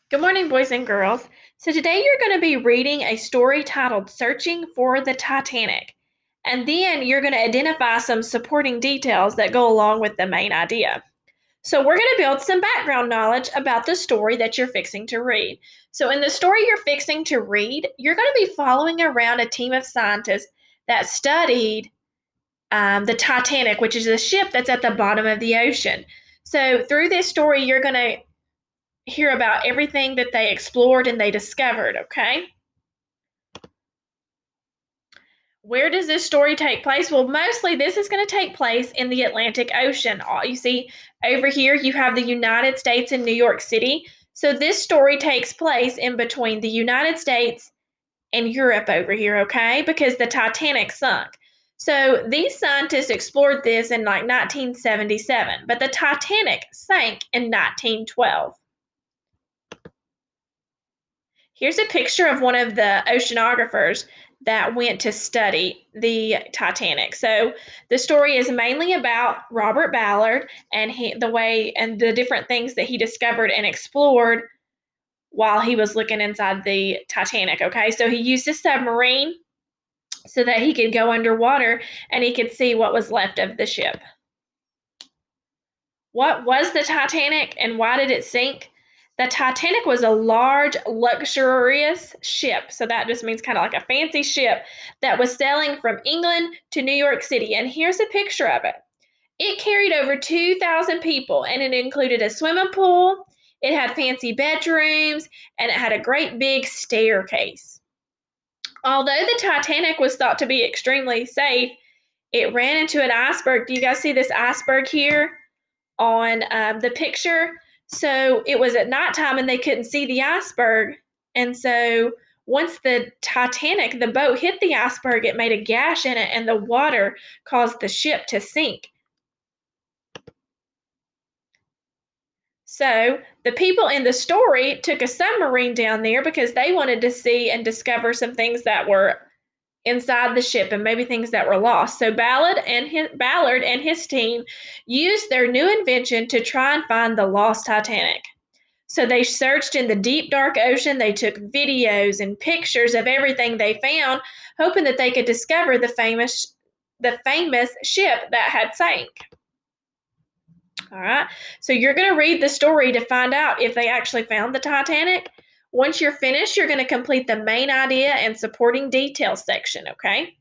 Good morning, boys and girls. So today you're going to be reading a story titled Searching for the Titanic. And then you're going to identify some supporting details that go along with the main idea. So we're going to build some background knowledge about the story that you're fixing to read. So in the story you're fixing to read, you're going to be following around a team of scientists that studied the Titanic, which is a ship that's at the bottom of the ocean. So through this story, you're going to hear about everything that they explored and they discovered, okay? Where does this story take place? Well, mostly this is going to take place in the Atlantic Ocean. You see, over here you have the United States and New York City. So this story takes place in between the United States and Europe over here, okay? Because the Titanic sunk. So these scientists explored this in like 1977, but the Titanic sank in 1912. Here's a picture of one of the oceanographers that went to study the Titanic. So the story is mainly about Robert Ballard and the way and the different things that he discovered and explored while he was looking inside the Titanic. Okay, so he used a submarine so that he could go underwater and he could see what was left of the ship. What was the Titanic and why did it sink? The Titanic was a large, luxurious ship. So that just means kind of like a fancy ship that was sailing from England to New York City. And here's a picture of it. It carried over 2,000 people and it included a swimming pool, it had fancy bedrooms, and it had a great big staircase. Although the Titanic was thought to be extremely safe, it ran into an iceberg. Do you guys see this iceberg here on the picture? So it was at nighttime and they couldn't see the iceberg. And so once the Titanic, the boat hit the iceberg, it made a gash in it and the water caused the ship to sink. So the people in the story took a submarine down there because they wanted to see and discover some things that were inside the ship and maybe things that were lost. So Ballard and his team used their new invention to try and find the lost Titanic. So they searched in the deep dark ocean, they took videos and pictures of everything they found, hoping that they could discover the famous ship that had sank. All right. So you're going to read the story to find out if they actually found the Titanic. Once you're finished, you're going to complete the main idea and supporting details section, okay?